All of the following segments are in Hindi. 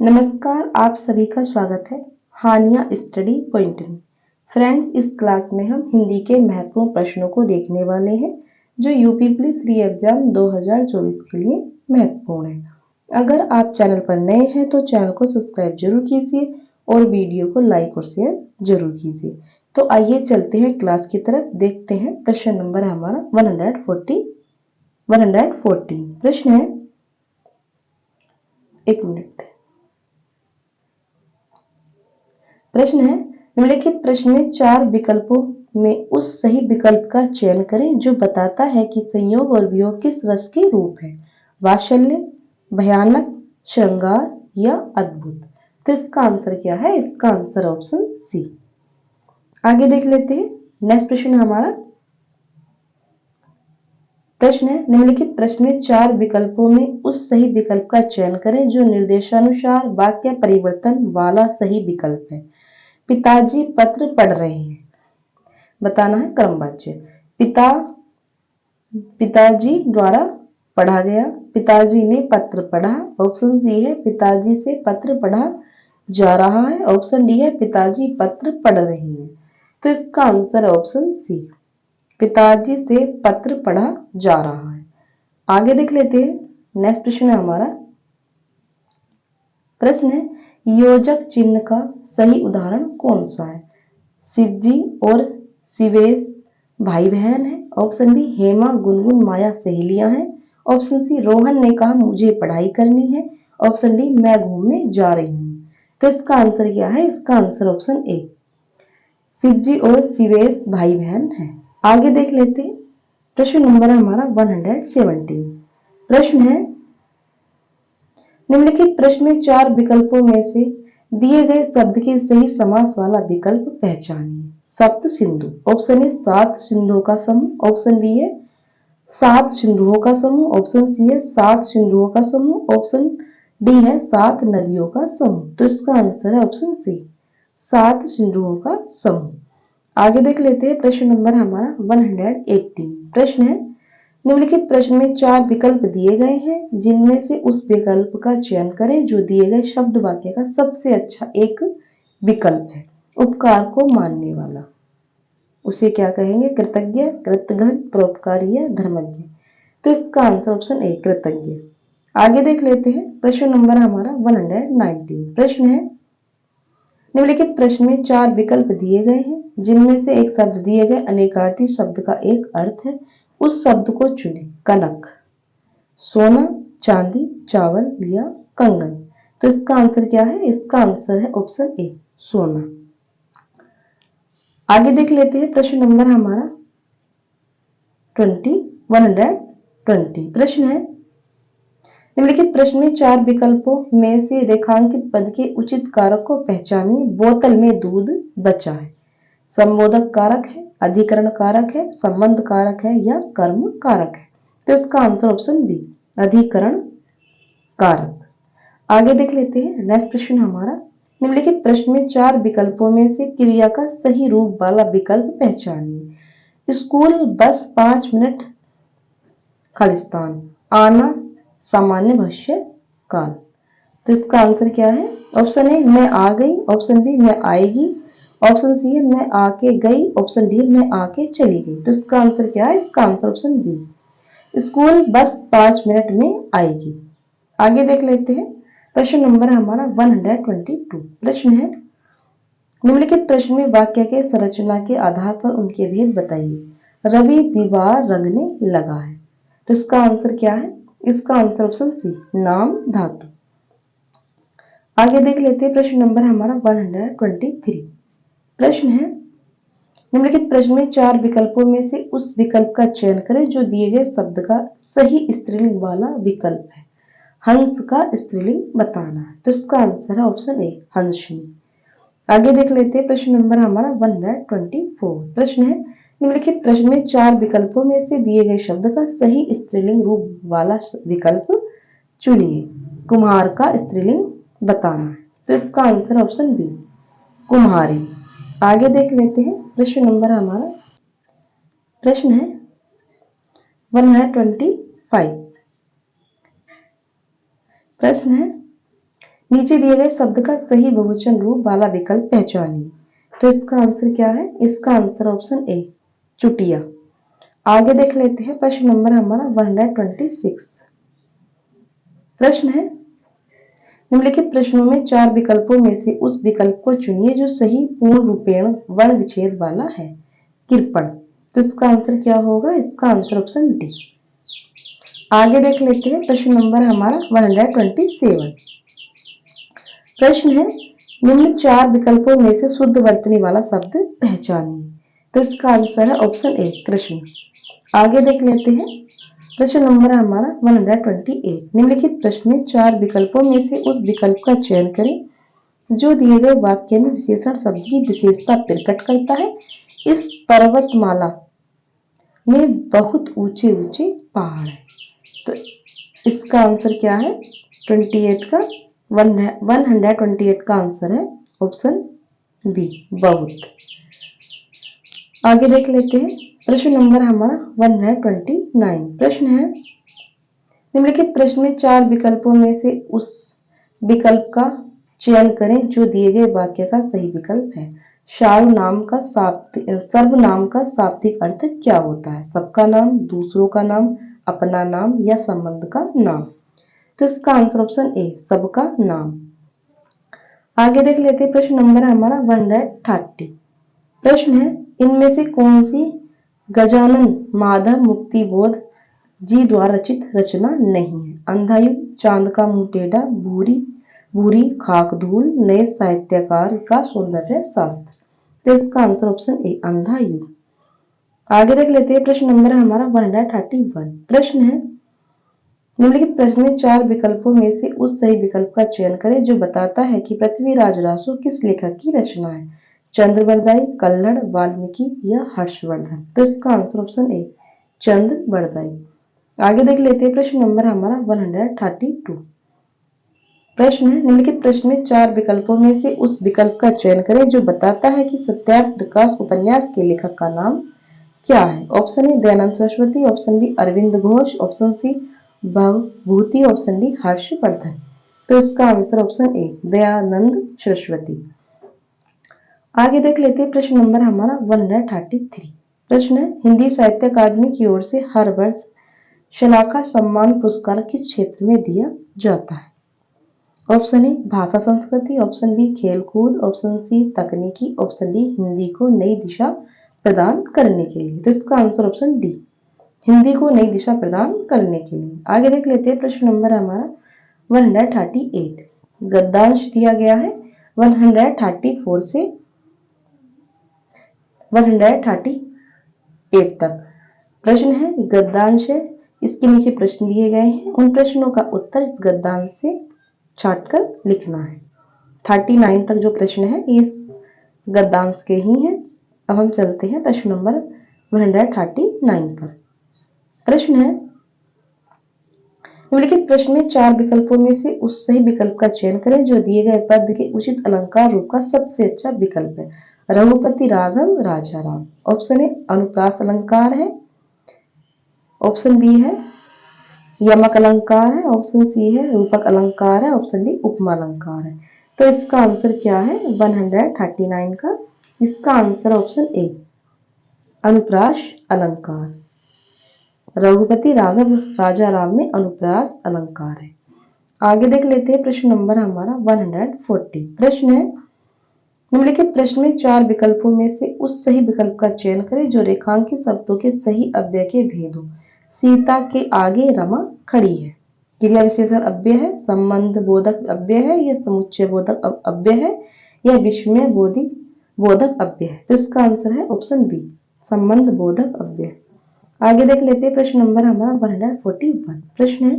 नमस्कार, आप सभी का स्वागत है हानिया स्टडी पॉइंट में। फ्रेंड्स, इस क्लास में हम हिंदी के महत्वपूर्ण प्रश्नों को देखने वाले हैं जो यूपी पुलिस री एग्जाम 2024 के लिए महत्वपूर्ण है। अगर आप चैनल पर नए हैं तो चैनल को सब्सक्राइब जरूर कीजिए और वीडियो को लाइक और शेयर जरूर कीजिए। तो आइए चलते हैं क्लास की तरफ। देखते हैं प्रश्न नंबर है हमारा 114। प्रश्न है, एक मिनट। प्रश्न है, निम्नलिखित प्रश्न में 4 विकल्पों में उस सही विकल्प का चयन करें जो बताता है कि संयोग और वियोग किस रस के रूप है। वात्सल्य, भयानक, श्रृंगार या अद्भुत। तो इसका आंसर क्या है? इसका आंसर ऑप्शन सी। आगे देख लेते हैं। नेक्स्ट प्रश्न हमारा प्रश्न है, निम्नलिखित प्रश्न में 4 विकल्पों में उस सही विकल्प का चयन करें जो निर्देशानुसार वाक्य परिवर्तन वाला सही विकल्प है। पिताजी पत्र पढ़ रहे हैं, बताना है क्रमवाच्य। पिताजी द्वारा पढ़ा गया, पिताजी ने पत्र पढ़ा। ऑप्शन सी है पिताजी से पत्र पढ़ा जा रहा है। ऑप्शन डी है पिताजी पत्र पढ़ रहे हैं। तो इसका आंसर है ऑप्शन सी, पिताजी से पत्र पढ़ा जा रहा है। आगे देख लेते हैं। नेक्स्ट प्रश्न है हमारा। प्रश्न है, योजक चिन्ह का सही उदाहरण कौन सा है? शिवजी और शिवेश भाई बहन है। ऑप्शन बी, हेमा गुनगुन माया सहेलियां हैं। ऑप्शन सी, रोहन ने कहा मुझे पढ़ाई करनी है। ऑप्शन डी, मैं घूमने जा रही हूँ। तो इसका आंसर क्या है? इसका आंसर ऑप्शन ए, शिवजी और शिवेश भाई बहन है। आगे देख लेते हैं। प्रश्न नंबर है हमारा 117। प्रश्न है, निम्नलिखित प्रश्न में 4 विकल्पों में से दिए गए शब्द के सही समास वाला विकल्प पहचानिए। सप्त सिंधु। ऑप्शन ए 7 सिंधुओं का समूह। ऑप्शन बी है 7 सिंधुओं का समूह। ऑप्शन सी है 7 सिंधुओं का समूह। ऑप्शन डी है 7 नदियों का समूह। तो इसका आंसर है ऑप्शन सी, 7 सिंधुओं का समूह। आगे देख लेते हैं। प्रश्न नंबर हमारा 118। प्रश्न है, निम्नलिखित प्रश्न में 4 विकल्प दिए गए हैं जिनमें से उस विकल्प का चयन करें जो दिए गए शब्द वाक्य का सबसे अच्छा एक विकल्प है। उपकार को मानने वाला, उसे क्या कहेंगे? कृतज्ञ, कृतघ्न, परोपकारी या धर्मज्ञ। तो इसका आंसर ऑप्शन ए, कृतज्ञ। आगे देख लेते हैं। प्रश्न नंबर हमारा 119। प्रश्न है, निम्नलिखित प्रश्न में 4 विकल्प दिए गए हैं जिनमें से एक शब्द दिए गए अनेकार्थी शब्द का एक अर्थ है। उस शब्द को चुने। कनक, सोना, चांदी, चावल या कंगन। तो इसका आंसर क्या है? इसका आंसर है ऑप्शन ए, सोना। आगे देख लेते हैं। प्रश्न नंबर हमारा 120। प्रश्न है, निम्नलिखित प्रश्न में 4 विकल्पों में से रेखांकित पद के उचित कारक को पहचानिए। बोतल में दूध बचा है। संबोधक कारक है, अधिकरण कारक है, संबंध कारक है या कर्म कारक है। तो इसका आंसर ऑप्शन बी, अधिकरण कारक। आगे देख लेते हैं। नेक्स्ट प्रश्न हमारा, निम्नलिखित प्रश्न में 4 विकल्पों में से क्रिया का सही रूप वाला विकल्प पहचानिए। स्कूल, बस, 5 मिनट, खालिस्तान, आना, सामान्य भविष्य काल। तो इसका आंसर क्या है? ऑप्शन ए, मैं आ गई। ऑप्शन बी, मैं आएगी। ऑप्शन सी है मैं आके गई। ऑप्शन डी, मैं आके चली गई। तो इसका आंसर क्या है? इसका answer option B, school bus 5 minute में आएगी। आगे देख लेते हैं। प्रश्न नंबर हमारा 122। प्रश्न है, निम्नलिखित प्रश्न में वाक्य के संरचना के आधार पर उनके भेद बताइए। रवि दीवार रंगने लगा है। तो इसका आंसर क्या है? इसका आंसर ऑप्शन सी, नाम धातु। आगे देख लेते हैं। प्रश्न नंबर हमारा 123। प्रश्न है, निम्नलिखित प्रश्न में 4 विकल्पों में से उस विकल्प का चयन करें जो दिए गए शब्द का सही स्त्रीलिंग वाला विकल्प है। हंस का स्त्रीलिंग बताना है। तो इसका आंसर है ऑप्शन ए, हंसनी। आगे देख लेते हैं। प्रश्न नंबर हमारा 124। प्रश्न है, निम्नलिखित प्रश्न में 4 विकल्पों में से दिए गए शब्द का सही स्त्रीलिंग रूप वाला विकल्प चुनिए। कुम्हार का स्त्रीलिंग बताना है। तो इसका आंसर ऑप्शन बी, कुम्हारी। आगे देख लेते हैं। प्रश्न नंबर हमारा प्रश्न है 125। प्रश्न है, नीचे दिए गए शब्द का सही बहुवचन रूप वाला विकल्प पहचानिए। तो इसका आंसर क्या है? इसका आंसर ऑप्शन ए, चुटिया। आगे देख लेते हैं प्रश्न नंबर हमारा 126। प्रश्न है, निम्नलिखित प्रश्नों में 4 विकल्पों में से उस विकल्प को चुनिए जो सही पूर्ण रूपेण वर्ण विच्छेद वाला है। कृपण। तो इसका आंसर क्या होगा? इसका आंसर ऑप्शन डी। आगे देख लेते हैं प्रश्न नंबर हमारा 127। प्रश्न है, निम्न 4 विकल्पों में से शुद्ध वर्तनी वाला शब्द पहचानिए। तो इसका आंसर है ऑप्शन ए, कृष्ण। आगे देख लेते हैं प्रश्न नंबर हमारा 128। निम्नलिखित प्रश्न में 4 विकल्पों में से उस विकल्प का चयन करें जो दिए गए वाक्य में विशेषण शब्द की विशेषता प्रकट करता है। इस पर्वतमाला में बहुत ऊंचे ऊंचे पहाड़ हैं। तो इसका आंसर क्या है? 128 का आंसर है ऑप्शन बी, बहुत। आगे देख लेते हैं प्रश्न नंबर हमारा 129। प्रश्न है, निम्नलिखित प्रश्न में 4 विकल्पों में से उस विकल्प का चयन करें जो दिए गए वाक्य का सही विकल्प है। सर्वनाम का शाब्दिक अर्थ क्या होता है? सबका नाम, दूसरों का नाम, अपना नाम या संबंध का नाम। तो इसका आंसर ऑप्शन ए, सबका नाम। आगे देख लेते हैं प्रश्न नंबर हमारा 130। प्रश्न है, इनमें से कौन सी गजानन माधव मुक्तिबोध जी द्वारा रचित रचना नहीं है? अंधायुग, चांद का मुंह टेढ़ा, भूरी खाक धूल, नए साहित्यकार का सौंदर्य शास्त्र। तो इसका आंसर ऑप्शन ए, अंधायुग। आगे देख लेते हैं प्रश्न नंबर हमारा 131। प्रश्न है, निम्नलिखित प्रश्न में 4 विकल्पों में से उस सही विकल्प का चयन करें जो बताता है कि पृथ्वीराज रासो किस लेखक की रचना है। चंद्रबरदाई, कल्हड़, वाल्मीकि या हर्षवर्धन। तो इसका आंसर ऑप्शन ए, चंद्रबरदाई। आगे देख लेते हैं प्रश्न नंबर हमारा 132। प्रश्न है, निम्नलिखित प्रश्न में 4 विकल्पों में से उस विकल्प का चयन करें जो बताता है कि सत्यार्थ प्रकाश उपन्यास के लेखक का नाम क्या है। Option A, Dayanand Saraswati, option B, Aurobindo Ghosh, option C, भूति, ऑप्शन डी, हर्षवर्धन। तो इसका answer option A, Dayanand Saraswati. आगे देख लेते हैं प्रश्न नंबर हमारा 133। प्रश्न है, हिंदी साहित्य अकादमी की ओर से हर वर्ष शलाका सम्मान पुरस्कार किस क्षेत्र में दिया जाता है? ऑप्शन ए, भाषा संस्कृति, ऑप्शन बी, खेल कूद, ऑप्शन सी, तकनीकी, ऑप्शन डी, हिंदी को नई दिशा प्रदान करने के लिए। तो इसका आंसर ऑप्शन डी, हिंदी को नई दिशा प्रदान करने के लिए। आगे देख लेते हैं प्रश्न नंबर हमारा 138। गद्यांश दिया गया है 134 से 138 तक। प्रश्न है, गद्यांश है, इसके नीचे प्रश्न दिए गए हैं, उन प्रश्नों का उत्तर इस गद्यांश से छांटकर लिखना है। 39 तक जो प्रश्न है ये गद्यांश के ही हैं। अब हम चलते हैं प्रश्न नंबर 139 पर। प्रश्न है, निम्नलिखित प्रश्न में 4 विकल्पों में से उस सही विकल्प का चयन करें जो दिए गए पद के उचित अलंकार रूप का सबसे अच्छा विकल्प है। रघुपति राघव राजा राम। ऑप्शन ए, अनुप्रास अलंकार है, ऑप्शन बी है यमक अलंकार है, ऑप्शन सी है रूपक अलंकार है, ऑप्शन डी उपमा अलंकार है। तो इसका आंसर क्या है 139 का? इसका आंसर ऑप्शन ए, अनुप्रास अलंकार। रघुपति राघव राजा राम में अनुप्रास अलंकार है। आगे देख लेते हैं प्रश्न नंबर हमारा 140। प्रश्न है, निम्नलिखित प्रश्न में 4 विकल्पों में से उस सही विकल्प का चयन करें जो रेखांकित शब्दों के सही अव्यय के भेद हो। सीता के आगे रमा खड़ी है। क्रिया विशेषण अव्यय है, संबंध बोधक अव्यय है, या समुच्चय बोधक अव्यय है, या विस्मय बोधक अव्यय है। तो इसका आंसर है ऑप्शन बी, संबंध बोधक अव्यय। आगे देख लेते हैं प्रश्न नंबर हमारा 141। प्रश्न है,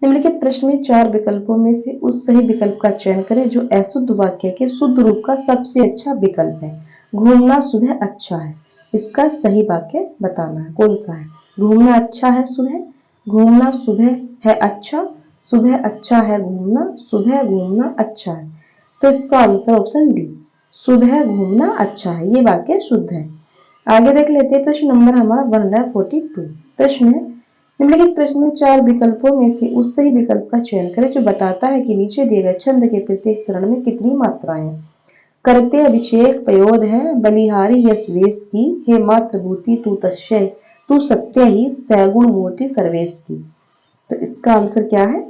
निम्नलिखित प्रश्न में 4 विकल्पों में से उस सही विकल्प का चयन करें जो अशुद्ध वाक्य के शुद्ध रूप का सबसे अच्छा विकल्प है। घूमना सुबह अच्छा है। इसका सही वाक्य बताना है, कौन सा है? घूमना अच्छा है सुबह, घूमना सुबह है अच्छा, सुबह अच्छा है घूमना, सुबह घूमना अच्छा है। तो इसका आंसर ऑप्शन डी, सुबह घूमना अच्छा है, ये वाक्य शुद्ध है। आगे देख लेते हैं प्रश्न नंबर हमारा 142। प्रश्न है, निम्नलिखित प्रश्न में चार विकल्पों में से उस सही विकल्प का चयन करें जो बताता है कि नीचे दिए गए छंद के प्रत्येक चरण में कितनी मात्राएं हैं। करते अभिषेक पयोद है बलिहारी यश वेश की, हे मातृभूति तू तस्य तू सत्य ही सैगुण मूर्ति सर्वेश की। तो इसका आंसर क्या है?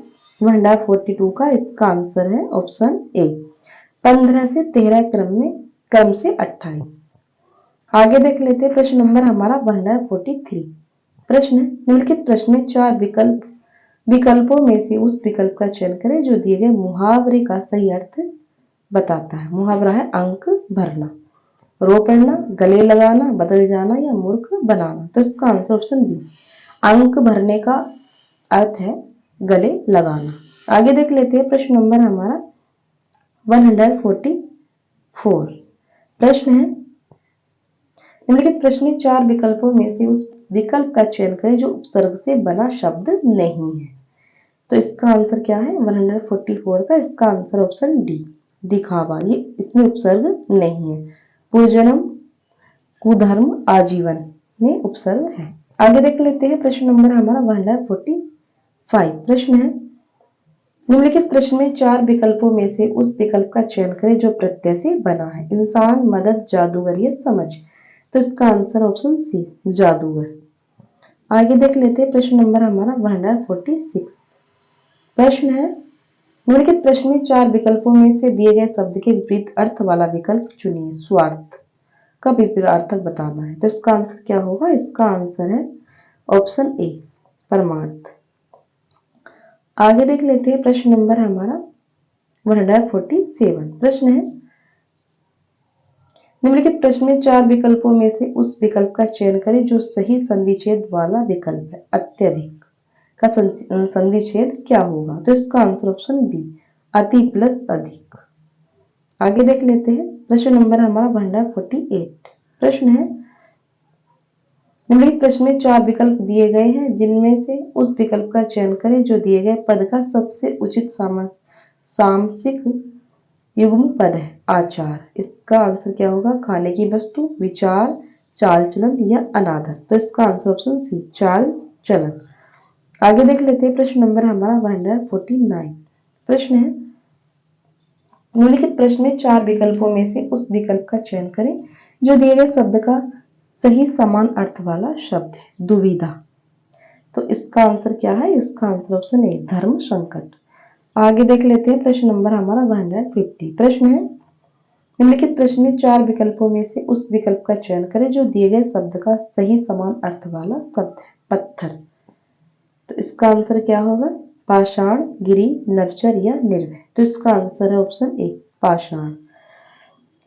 भंडार 42 का इसका आंसर है ऑप्शन ए, 15 से 13 क्रम से 28। आगे देख लेते हैं प्रश्न नंबर हमारा भंडार 43। प्रश्न निम्नलिखित प्रश्न में चार विकल्पों में से उस विकल्प का चयन करें जो दिए गए मुहावरे का सही अर्थ बताता है। मुहावरा है अंक भरना, रो पढ़ना, गले लगाना, बदल जाना या मूर्ख बनाना। तो इसका आंसर ऑप्शन बी, अंक भरने का अर्थ है गले लगाना। आगे देख लेते हैं प्रश्न नंबर हमारा 144। प्रश्न है निम्नलिखित प्रश्न में चार विकल्पों में से उस विकल्प का चयन करें जो उपसर्ग से बना शब्द नहीं है। तो इसका आंसर क्या है? 144 का इसका आंसर ऑप्शन डी, दिखावा। ये इसमें उपसर्ग नहीं है। पूर्वजन्म, कुधर्म, आजीवन में उपसर्ग है। आगे देख लेते हैं प्रश्न नंबर हमारा 145। प्रश्न है निम्नलिखित प्रश्न में चार विकल्पों में से उस विकल्प का चयन करें जो प्रत्यय से बना है। इंसान, मदद, जादूगर या समझ। तो इसका आंसर ऑप्शन सी, जादूगर। आगे देख लेते हैं प्रश्न नंबर हमारा 146। प्रश्न है निम्नलिखित प्रश्न में चार विकल्पों में से दिए गए शब्द के विपरीत अर्थ वाला विकल्प चुनिए। स्वार्थ का विपरीत अर्थक बताना है। तो इसका आंसर क्या होगा? इसका आंसर है ऑप्शन ए, परमार्थ। आगे देख लेते हैं प्रश्न नंबर हमारा 147। प्रश्न है निम्नलिखित प्रश्न में चार विकल्पों में से उस विकल्प का चयन करें जो सही संधिच्छेद वाला विकल्प है। अत्यधिक का संधिच्छेद क्या होगा? तो इसका आंसर ऑप्शन बी, अति प्लस अधिक। आगे देख लेते हैं प्रश्न नंबर हमारा 148। प्रश्न है निम्नलिखित प्रश्न में चार विकल्प दिए गए हैं जिनमें से उस विकल्प का चयन करें जो दिए गए पद का सबसे उचित सामसिक युग्म पद है। आचार, इसका आंसर क्या होगा? खाने की वस्तु, विचार, चाल चलन या अनादर। तो इसका आंसर ऑप्शन सी, चाल चलन। आगे देख लेते हैं प्रश्न नंबर हमारा 149। प्रश्न है निम्नलिखित प्रश्न में चार विकल्पों में से उस विकल्प का चयन करें जो दिए गए शब्द का सही समान अर्थ वाला शब्द है। दुविधा। तो इसका आंसर क्या है? इसका आंसर ऑप्शन ए, धर्म संकट। आगे देख लेते हैं प्रश्न नंबर हमारा 150। प्रश्न है निम्नलिखित प्रश्न में चार विकल्पों में से उस विकल्प का चयन करें जो दिए गए शब्द का सही समान अर्थ वाला शब्द है। पत्थर। तो इसका आंसर क्या होगा? पाषाण, गिरी, नवचर या निर्भय। तो इसका आंसर है ऑप्शन ए, पाषाण।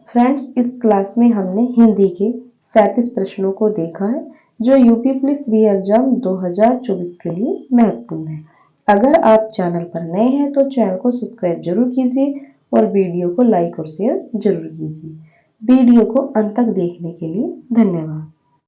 फ्रेंड्स, इस क्लास में हमने हिंदी के 37 प्रश्नों को देखा है जो यूपी पुलिस री एग्जाम 2024 के लिए महत्वपूर्ण है। अगर आप चैनल पर नए हैं तो चैनल को सब्सक्राइब जरूर कीजिए और वीडियो को लाइक और शेयर जरूर कीजिए। वीडियो को अंत तक देखने के लिए धन्यवाद।